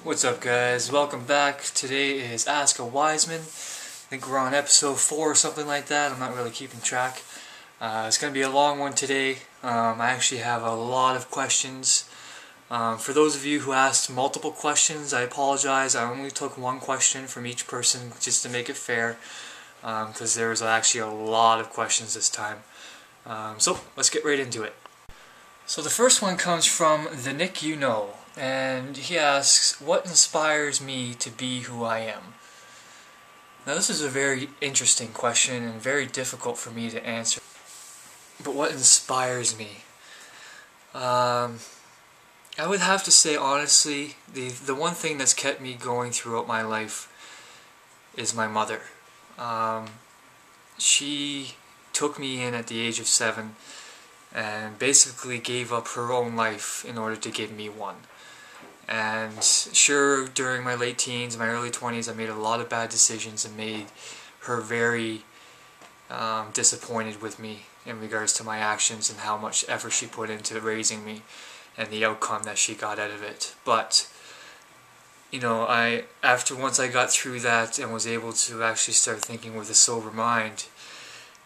What's up, guys? Welcome back. Today is Ask a Wiseman. I think we're on episode 4 or something like that. I'm not really keeping track. It's going to be a long one today. I actually have a lot of questions. For those of you who asked multiple questions, I apologize. I only took one question from each person just to make it fair, because there was actually a lot of questions this time. So let's get right into it. So the first one comes from the Nick You Know, and he asks, what inspires me to be who I am? Now this is a very interesting question and very difficult for me to answer. But what inspires me? I would have to say honestly, the one thing that's kept me going throughout my life is my mother. She took me in at the age of 7 and basically gave up her own life in order to give me one. And sure, during my late teens, my early 20s, I made a lot of bad decisions and made her very disappointed with me in regards to my actions and how much effort she put into raising me and the outcome that she got out of it. But you know, once I got through that and was able to actually start thinking with a sober mind,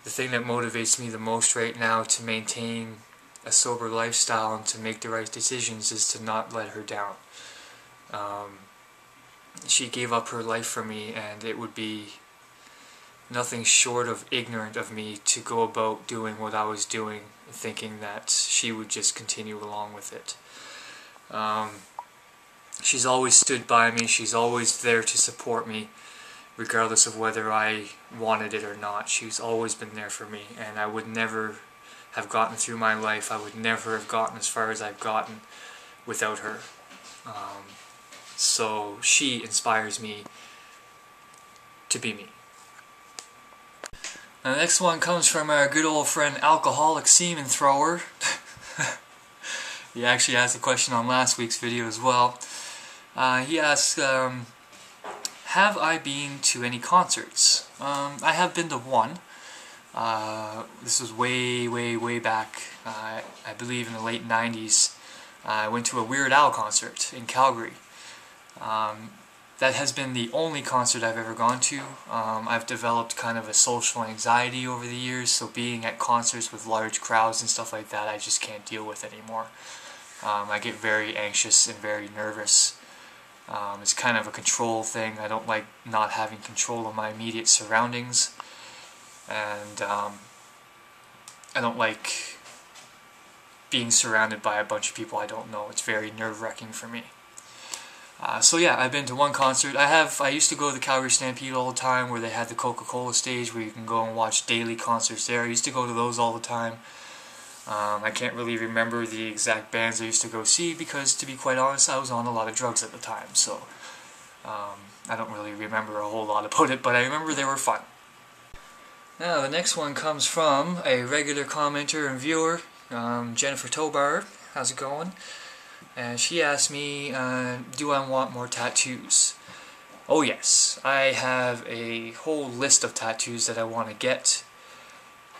the thing that motivates me the most right now to maintain a sober lifestyle and to make the right decisions is to not let her down. She gave up her life for me, and it would be nothing short of ignorant of me to go about doing what I was doing, thinking that she would just continue along with it. She's always stood by me, she's always there to support me, regardless of whether I wanted it or not. She's always been there for me, and I would never have gotten through my life, I would never have gotten as far as I've gotten without her. So she inspires me to be me. Now, the next one comes from our good old friend Alcoholic Semen Thrower. He actually asked a question on last week's video as well. He asks, have I been to any concerts? I have been to one. This was way back, I believe in the late 90s. I went to a Weird Al concert in Calgary. That has been the only concert I've ever gone to. I've developed kind of a social anxiety over the years, so being at concerts with large crowds and stuff like that, I just can't deal with anymore. I get very anxious and very nervous. It's kind of a control thing. I don't like not having control of my immediate surroundings, and I don't like being surrounded by a bunch of people I don't know. It's very nerve-wracking for me. So yeah, I've been to one concert. I used to go to the Calgary Stampede all the time, where they had the Coca-Cola stage where you can go and watch daily concerts there. I used to go to those all the time. I can't really remember the exact bands I used to go see because, to be quite honest, I was on a lot of drugs at the time, so I don't really remember a whole lot about it, but I remember they were fun. Now, the next one comes from a regular commenter and viewer, Jennifer Tobar. How's it going? And she asked me, do I want more tattoos? Oh yes, I have a whole list of tattoos that I want to get,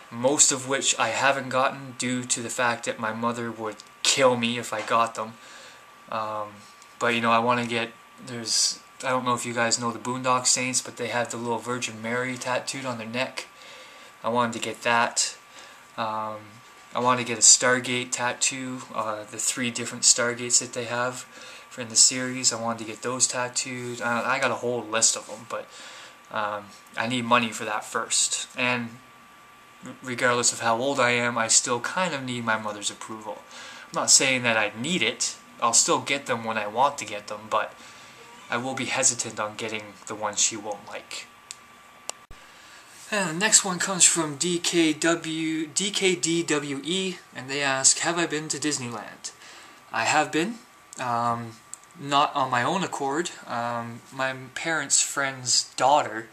most of which I haven't gotten due to the fact that my mother would kill me if I got them. But you know, I want to get, I don't know if you guys know the Boondock Saints, but they have the little Virgin Mary tattooed on their neck. I wanted to get that. I want to get a Stargate tattoo, the 3 different Stargates that they have in the series. I wanted to get those tattooed. I got a whole list of them, but I need money for that first. And regardless of how old I am, I still kind of need my mother's approval. I'm not saying that I need it. I'll still get them when I want to get them, but I will be hesitant on getting the ones she won't like. And the next one comes from DKDWE, and they ask, have I been to Disneyland? I have been, not on my own accord. My parents' friend's daughter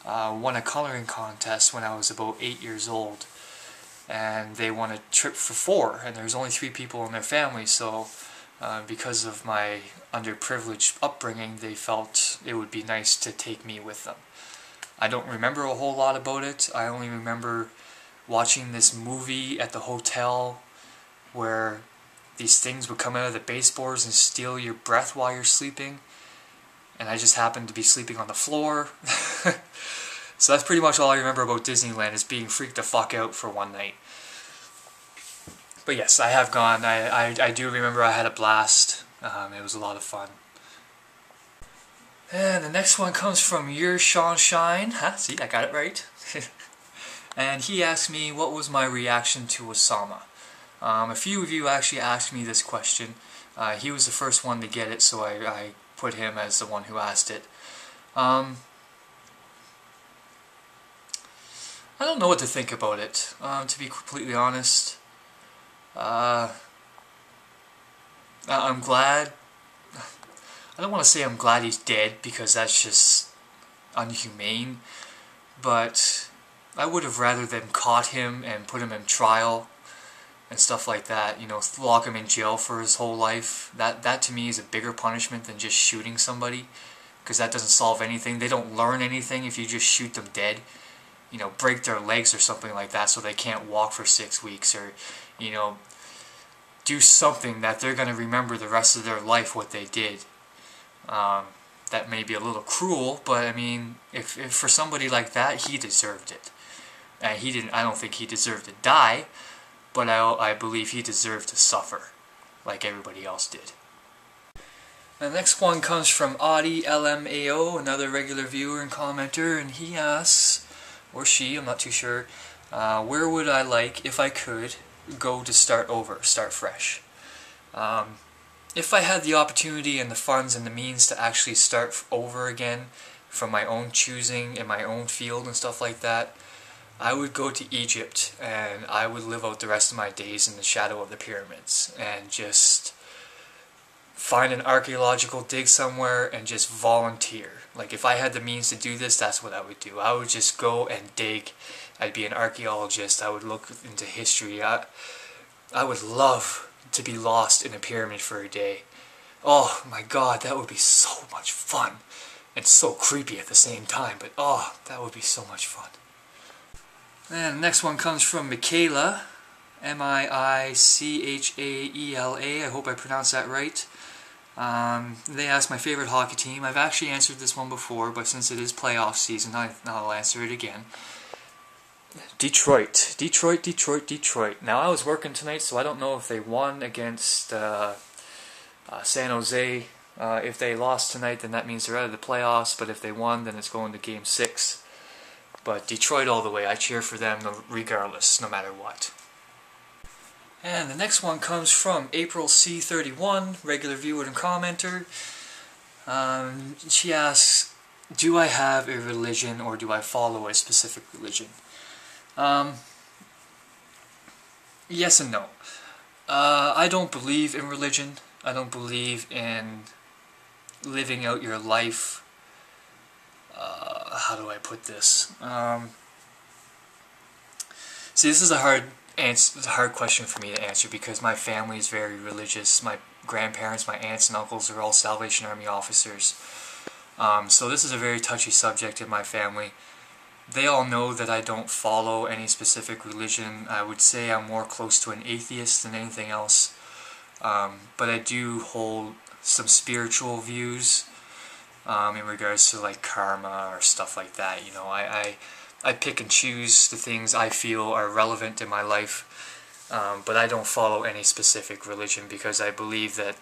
won a coloring contest when I was about 8 years old, and they won a trip for 4, and there's only 3 people in their family, so because of my underprivileged upbringing, they felt it would be nice to take me with them. I don't remember a whole lot about it. I only remember watching this movie at the hotel where these things would come out of the baseboards and steal your breath while you're sleeping. and I just happened to be sleeping on the floor. So that's pretty much all I remember about Disneyland, is being freaked the fuck out for one night. But yes, I have gone. I do remember I had a blast. It was a lot of fun. And the next one comes from Your Shine. See, I got it right. And he asked me what was my reaction to Osama. A few of you actually asked me this question. He was the first one to get it, so I put him as the one who asked it. I don't know what to think about it, to be completely honest. I'm glad. I don't want to say I'm glad he's dead, because that's just unhumane, but I would have rather them caught him and put him in trial and stuff like that, you know, lock him in jail for his whole life. That to me is a bigger punishment than just shooting somebody, because that doesn't solve anything. They don't learn anything if you just shoot them dead. You know, break their legs or something like that so they can't walk for 6 weeks, or, you know, do something that they're going to remember the rest of their life what they did. That may be a little cruel, but I mean, if for somebody like that, he deserved it. And he didn't. I don't think he deserved to die, but I believe he deserved to suffer, like everybody else did. The next one comes from Audie LMAO, another regular viewer and commenter, and he asks, or she, I'm not too sure, where would I like, if I could, go to start over, start fresh? If I had the opportunity and the funds and the means to actually start over again from my own choosing in my own field and stuff like that, I would go to Egypt, and I would live out the rest of my days in the shadow of the pyramids and just find an archaeological dig somewhere and just volunteer. Like, if I had the means to do this, that's what I would do. I would just go and dig. I'd be an archaeologist. I would look into history. I would love to be lost in a pyramid for a day. Oh my god, that would be so much fun. And so creepy at the same time, but oh, that would be so much fun. And the next one comes from Michaela, M-I-I-C-H-A-E-L-A. I hope I pronounced that right. They asked my favorite hockey team. I've actually answered this one before, but since it is playoff season, I'll answer it again. Detroit. Detroit, Detroit, Detroit. Now, I was working tonight, so I don't know if they won against San Jose. If they lost tonight, then that means they're out of the playoffs, but if they won, then it's going to Game 6. But Detroit all the way. I cheer for them regardless, no matter what. And the next one comes from April C31, regular viewer and commenter. She asks, do I have a religion, or do I follow a specific religion? Yes and no. I don't believe in religion. I don't believe in living out your life. How do I put this? See, this is a hard question for me to answer, because my family is very religious. My grandparents, my aunts and uncles are all Salvation Army officers. So this is a very touchy subject in my family. They all know that I don't follow any specific religion. I would say I'm more close to an atheist than anything else. But I do hold some spiritual views in regards to like karma or stuff like that. You know, I pick and choose the things I feel are relevant in my life, but I don't follow any specific religion, because I believe that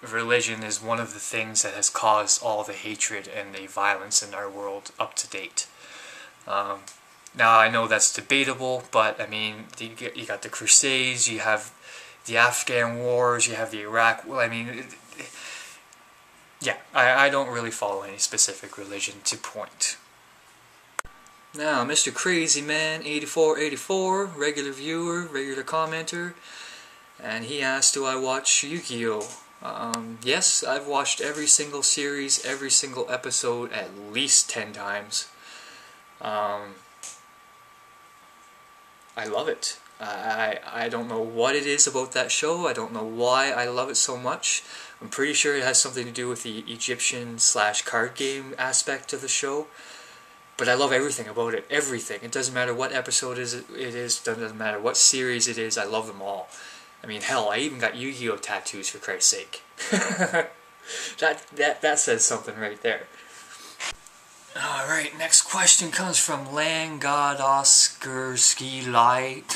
religion is one of the things that has caused all the hatred and the violence in our world up to date. Now, I know that's debatable, but I mean, you got the Crusades, you have the Afghan wars, you have the Iraq. Well, I mean, yeah, I don't really follow any specific religion to point. Now, Mr. Crazy Man 8484, regular viewer, regular commenter, and he asked, do I watch Yu-Gi-Oh? Yes, I've watched every single series, every single episode at least 10 times. I love it. I don't know what it is about that show. I don't know why I love it so much. I'm pretty sure it has something to do with the Egyptian/card game aspect of the show. But I love everything about it. Everything. It doesn't matter what episode it is. Doesn't matter what series it is. I love them all. I mean, hell, I even got Yu-Gi-Oh tattoos, for Christ's sake. That says something right there. Alright, next question comes from Langodoskersky Light.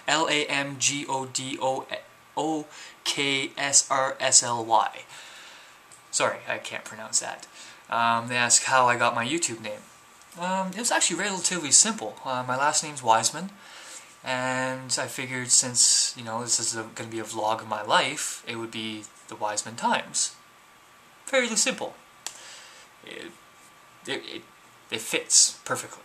LAMGODOOKSRSLY. Sorry, I can't pronounce that. They ask how I got my YouTube name. It was actually relatively simple. My last name's Wiseman, and I figured since, you know, this is going to be a vlog of my life, it would be the WisemanTimes. Fairly simple. It fits perfectly.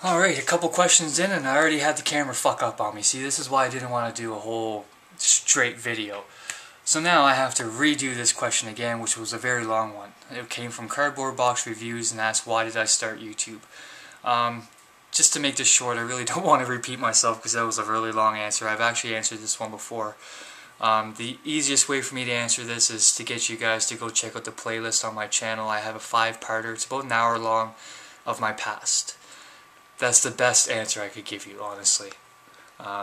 Alright, a couple questions in and I already had the camera fuck up on me. See, this is why I didn't want to do a whole straight video. So now I have to redo this question again, which was a very long one. It came from Cardboard Box Reviews and asked, why did I start YouTube? Just to make this short, I really don't want to repeat myself because that was a really long answer. I've actually answered this one before. The easiest way for me to answer this is to get you guys to go check out the playlist on my channel. I have a 5-parter. It's about an hour long of my past. That's the best answer I could give you, honestly.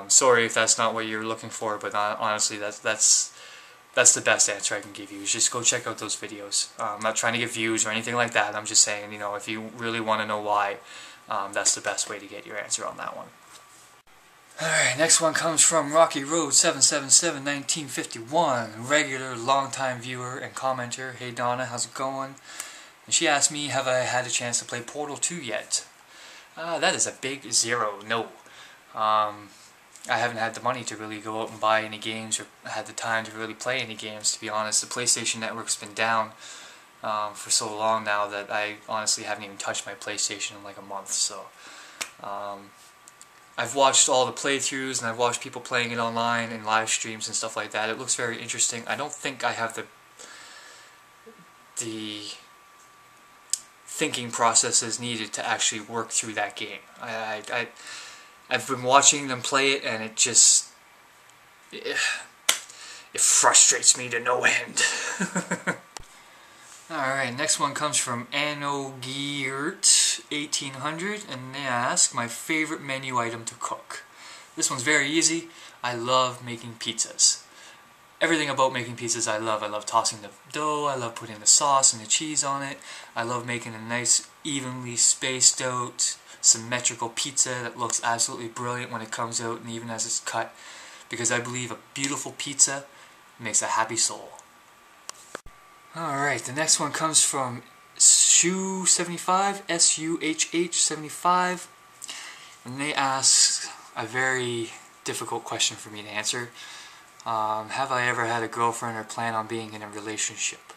Sorry if that's not what you're looking for, but honestly, that's the best answer I can give you. Is just go check out those videos. I'm not trying to get views or anything like that. I'm just saying, you know, if you really want to know why, that's the best way to get your answer on that one. Alright, next one comes from Rocky Road 777 1951, regular long-time viewer and commenter. Hey Donna, how's it going? And she asked me, have I had a chance to play Portal 2 yet? That is a big zero, no. I haven't had the money to really go out and buy any games or had the time to really play any games, to be honest. The PlayStation Network's been down for so long now that I honestly haven't even touched my PlayStation in like a month, so... I've watched all the playthroughs and I've watched people playing it online and live streams and stuff like that. It looks very interesting. I don't think I have the thinking processes needed to actually work through that game. I've been watching them play it and it just... It frustrates me to no end. Alright, next one comes from Anogeert1800, and they ask my favorite menu item to cook. This one's very easy. I love making pizzas. Everything about making pizzas I love. I love tossing the dough, I love putting the sauce and the cheese on it. I love making a nice, evenly spaced out, symmetrical pizza that looks absolutely brilliant when it comes out and even as it's cut. Because I believe a beautiful pizza makes a happy soul. Alright, the next one comes from Shuh75, SUHH75, and they ask a very difficult question for me to answer. Have I ever had a girlfriend or plan on being in a relationship?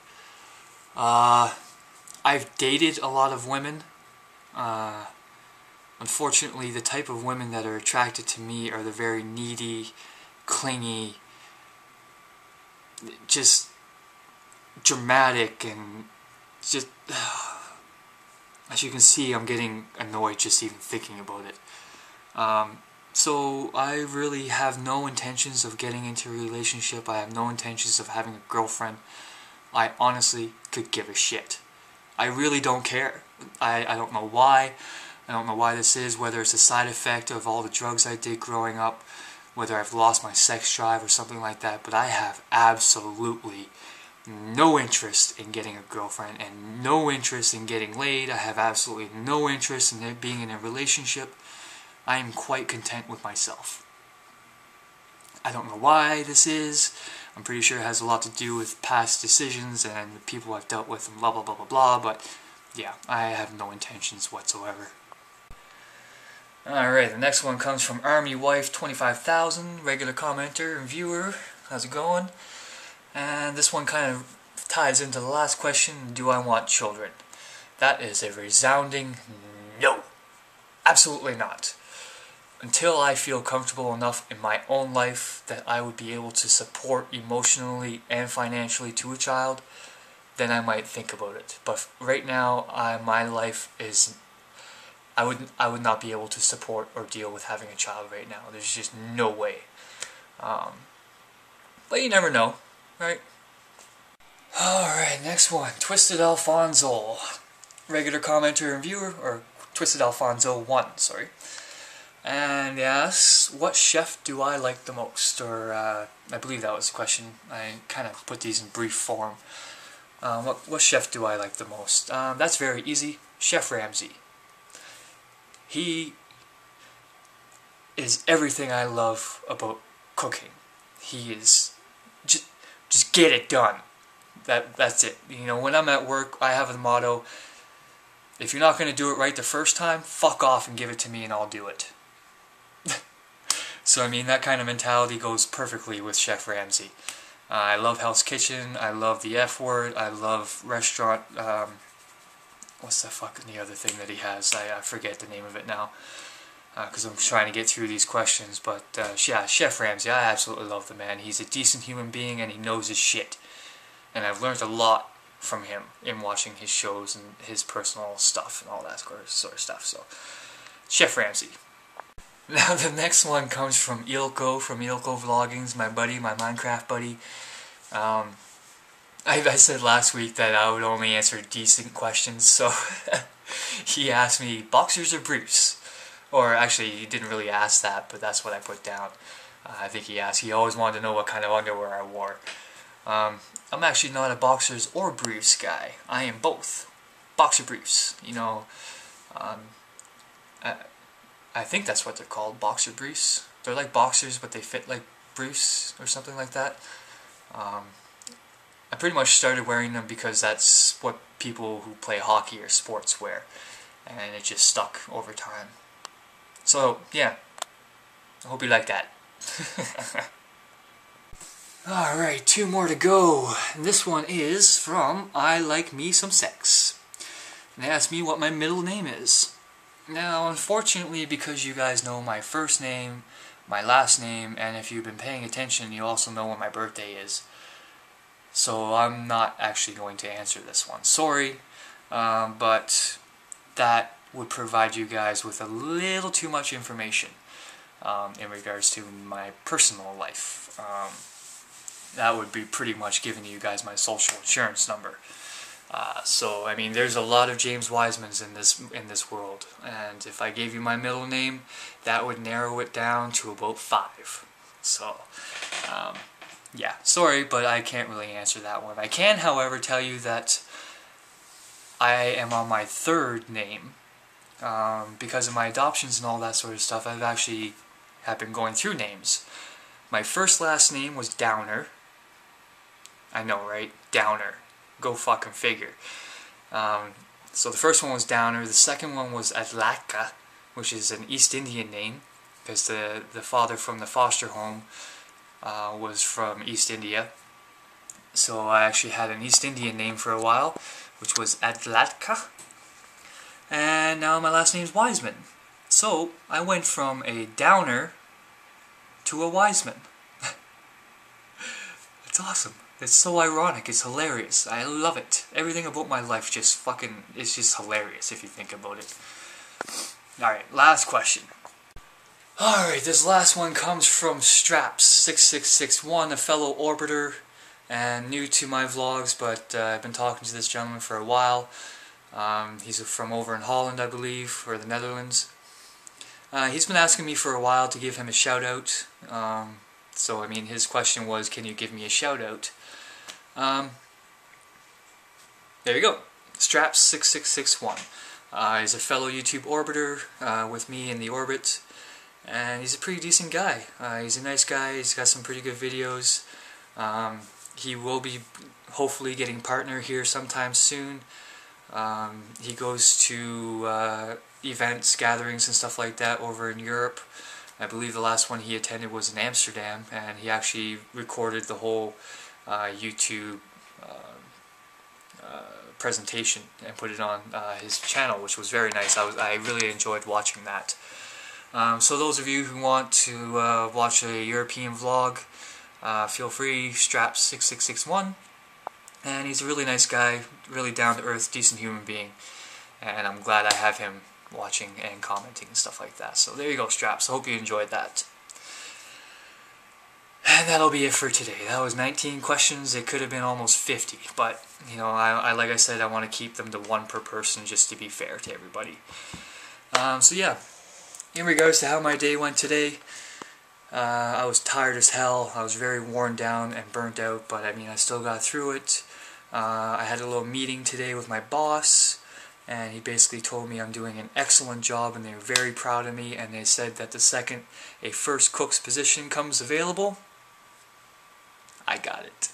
I've dated a lot of women. Unfortunately, the type of women that are attracted to me are the very needy, clingy, just... dramatic and just as you can see, I'm getting annoyed just even thinking about it. So I really have no intentions of getting into a relationship. I have no intentions of having a girlfriend. I honestly could give a shit. I really don't care. I don't know why. I don't know why this is, whether it's a side effect of all the drugs I did growing up, whether I've lost my sex drive or something like that, but I have absolutely no interest in getting a girlfriend and no interest in getting laid. I have absolutely no interest in being in a relationship. I am quite content with myself. I don't know why this is. I'm pretty sure it has a lot to do with past decisions and the people I've dealt with and blah blah blah blah blah, but yeah, I have no intentions whatsoever. Alright, the next one comes from Army Wife 25,000, regular commenter and viewer. How's it going? And this one kind of ties into the last question, do I want children? That is a resounding no. Absolutely not. Until I feel comfortable enough in my own life that I would be able to support emotionally and financially to a child, then I might think about it. But right now, my life is... I would not be able to support or deal with having a child right now. There's just no way. But you never know. Right. Alright, next one. Twisted Alfonso. Regular commenter and viewer, or Twisted Alfonso 1, sorry. And he asks, what chef do I like the most? Or, I believe that was the question. I kind of put these in brief form. What chef do I like the most? That's very easy. Chef Ramsay. He is everything I love about cooking. He is just get it done. That's it. You know, when I'm at work, I have a motto: if you're not going to do it right the first time, fuck off and give it to me and I'll do it. So I mean, that kind of mentality goes perfectly with Chef Ramsay. I love Hell's Kitchen. I love the F Word. I love restaurant. What's the other thing that he has? I forget the name of it now, because I'm trying to get through these questions. But yeah, Chef Ramsay, I absolutely love the man. He's a decent human being and he knows his shit. And I've learned a lot from him in watching his shows and his personal stuff and all that sort of stuff. So, Chef Ramsay. Now the next one comes from Eelco, from EelcoVlogging, my buddy, my Minecraft buddy. I said last week that I would only answer decent questions, so he asked me, boxers or briefs? Or actually, he didn't really ask that, but that's what I put down. I think he always wanted to know what kind of underwear I wore. I'm actually not a boxers or briefs guy. I am both. Boxer briefs, you know. I think that's what they're called, boxer briefs. They're like boxers, but they fit like briefs or something like that. I pretty much started wearing them because that's what people who play hockey or sports wear, and it just stuck over time. So, yeah, I hope you like that. Alright, 2 more to go. And this one is from I Like Me Some Sex. And they asked me what my middle name is. Now, unfortunately, because you guys know my first name, my last name, and if you've been paying attention, you also know when my birthday is. So I'm not actually going to answer this one. Sorry, but that would provide you guys with a little too much information in regards to my personal life. That would be pretty much giving you guys my social insurance number. So I mean, there's a lot of James Wisemans in this world, and if I gave you my middle name, that would narrow it down to about 5. So yeah, sorry, but I can't really answer that one. I can, however, tell you that I am on my 3rd name because of my adoptions and all that sort of stuff. I've actually been going through names. My first last name was Downer. I know, right? Downer. Go fucking figure. So the first one was Downer. The second one was Adlatka, which is an East Indian name, because the father from the foster home was from East India. So I actually had an East Indian name for a while, which was Adlatka. And now my last name is Wiseman. So I went from a Downer to a Wiseman. It's awesome. It's so ironic. It's hilarious. I love it. Everything about my life just fucking is just hilarious if you think about it. Alright, last question. Alright, this last one comes from Straps6661, a fellow orbiter and new to my vlogs, but I've been talking to this gentleman for a while. He's from over in Holland, I believe, or the Netherlands. He's been asking me for a while to give him a shout out. So, I mean, his question was, can you give me a shout out? There you go. Straps6661. He's a fellow YouTube orbiter with me in the orbit, and he's a pretty decent guy. He's a nice guy. He's got some pretty good videos. He will be hopefully getting partner here sometime soon. He goes to events, gatherings and stuff like that over in Europe. I believe the last one he attended was in Amsterdam, and he actually recorded the whole YouTube presentation and put it on his channel, which was very nice. I really enjoyed watching that. So those of you who want to watch a European vlog, feel free, Straps6661. And he's a really nice guy, really down-to-earth, decent human being. And I'm glad I have him watching and commenting and stuff like that. So there you go, Straps. I hope you enjoyed that. And that'll be it for today. That was 19 questions. It could have been almost 50. But, you know, I like I said, I want to keep them to 1 per person just to be fair to everybody. So yeah. in regards to how my day went today, I was tired as hell. I was very worn down and burnt out, but I mean, I still got through it. I had a little meeting today with my boss, and he basically told me I'm doing an excellent job, and they were very proud of me, and they said that the second a first cook's position comes available, I got it.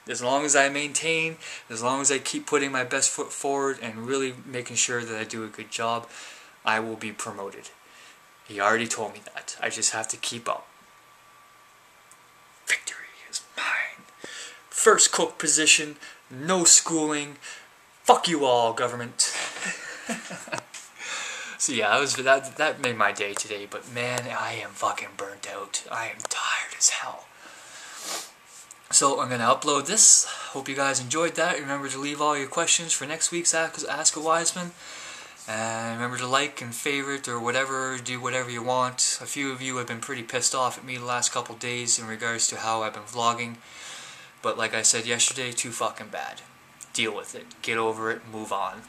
As long as I maintain, as long as I keep putting my best foot forward and really making sure that I do a good job, I will be promoted. He already told me that. I just have to keep up. Victory is mine. First cook position, no schooling. Fuck you all, government. So yeah, that made my day today, but man, I am fucking burnt out. I am tired as hell. So I'm going to upload this. Hope you guys enjoyed that. Remember to leave all your questions for next week's Ask a Wiseman. And remember to like and favorite or whatever, do whatever you want. A few of you have been pretty pissed off at me the last couple days in regards to how I've been vlogging. But like I said yesterday, too fucking bad. Deal with it. Get over it. Move on.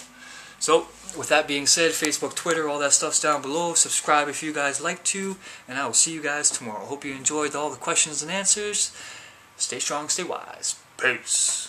So, with that being said, Facebook, Twitter, all that stuff's down below. Subscribe if you guys like to. And I will see you guys tomorrow. Hope you enjoyed all the questions and answers. Stay strong, stay wise. Peace.